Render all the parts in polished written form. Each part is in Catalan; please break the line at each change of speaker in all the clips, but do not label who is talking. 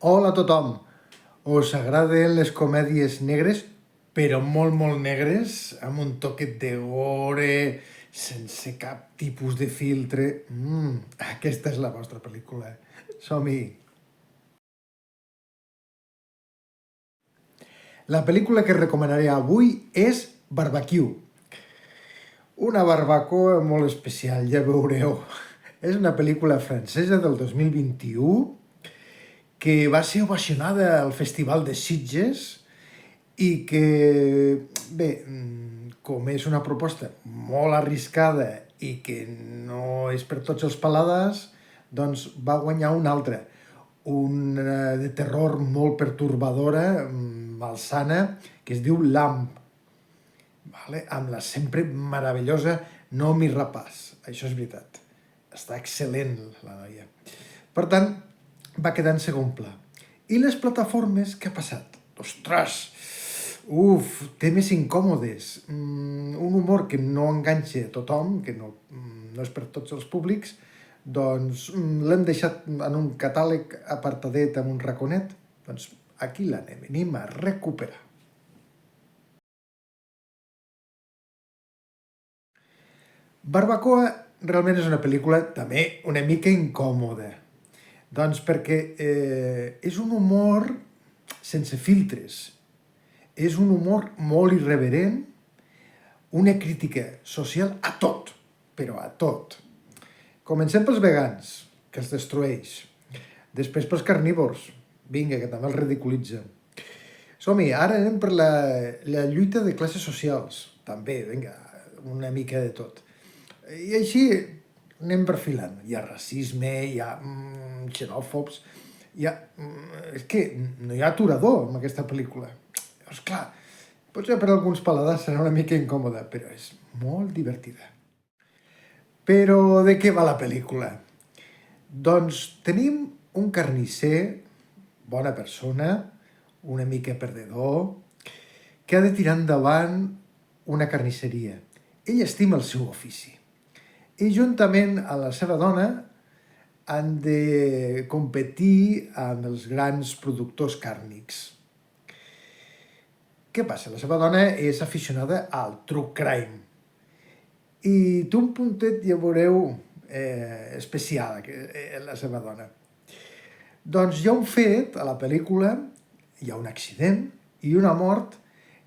Hola a tothom! Us agraden les comèdies negres, però molt negres, amb un toquet de gore, sense cap tipus de filtre? Aquesta és la vostra pel·lícula. Som-hi! La pel·lícula que recomanaré avui és Barbecue. Una barbacoa molt especial, ja veureu. És una pel·lícula francesa del 2021 que va ser ovacionada al Festival de Sitges i que, bé, com és una proposta molt arriscada i que no és per tots els paladars, doncs va guanyar una altra, una de terror molt pertorbadora, malsana, que es diu Lamp, vale? Amb la sempre meravellosa Noomi Rapace. Això és veritat. Està excel·lent, la noia. Per tant, va quedar en segon pla. I les plataformes, què ha passat? Ostres! Temes incòmodes. Un humor que no enganxa a tothom, que no és per tots els públics, doncs l'hem deixat en un catàleg apartadet amb un raconet. Doncs aquí l'anem a recuperar. Barbacoa realment és una pel·lícula també una mica incòmoda. Doncs perquè és un humor sense filtres. És un humor molt irreverent, una crítica social a tot, però a tot. Comencem pels vegans, que els destrueix. Després pels carnívors, vinga, que també els ridiculitza. Som-hi, ara anem per la lluita de classes socials, també, vinga, una mica de tot. I així anem perfilant. Hi ha racisme, hi ha xenòfobs, és que no hi ha aturador en aquesta pel·lícula. Llavors, clar, potser per alguns paladars serà una mica incòmoda, però és molt divertida. Però de què va la pel·lícula? Doncs tenim un carnisser, bona persona, una mica perdedor, que ha de tirar endavant una carnisseria. Ell estima el seu ofici. I juntament amb la seva dona han de competir amb els grans productors càrnics. Què passa? La seva dona és aficionada al true crime. I té un puntet, ja veureu, especial, la seva dona. Doncs hi ha un fet a la pel·lícula, hi ha un accident i una mort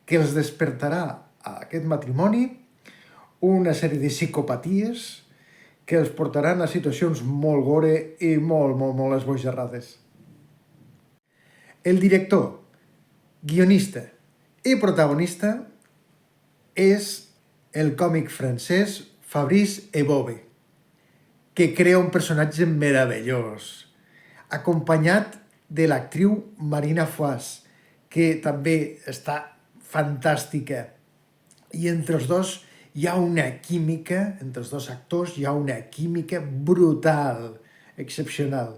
que els despertarà a aquest matrimoni una sèrie de psicopaties que els portaran a situacions molt gore i molt esbojarrades. El director, guionista i protagonista és el còmic francès Fabrice Eboué, que crea un personatge meravellós, acompanyat de l'actriu Marina Foïs, que també està fantàstica. I entre els dos hi ha una química, entre els dos actors hi ha una química brutal, excepcional.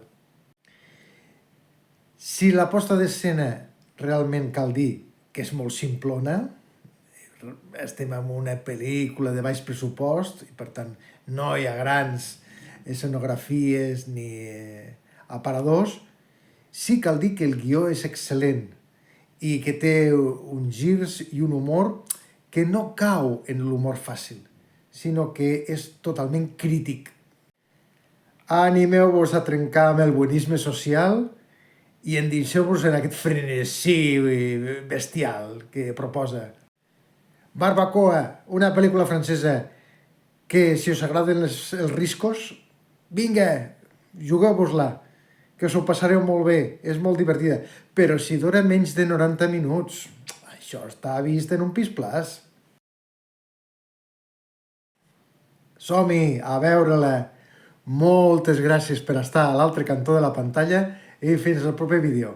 Si la posta d'escena realment cal dir que és molt simplona, estem en una pel·lícula de baix pressupost i per tant no hi ha grans escenografies ni aparadors, sí cal dir que el guió és excel·lent i que té uns girs i un humor que no cau en l'humor fàcil, sinó que és totalment crític. Animeu-vos a trencar amb el buenisme social i endinseu-vos en aquest frenesí bestial que proposa. Barbacoa, una pel·lícula francesa que, si us agraden els riscos, vinga, jugueu-vos-la, que us ho passareu molt bé, és molt divertida. Però si dura menys de 90 minuts, això està vist en un pis plaç. Som-hi, a veure-la. Moltes gràcies per estar a l'altre cantó de la pantalla i fins al proper vídeo.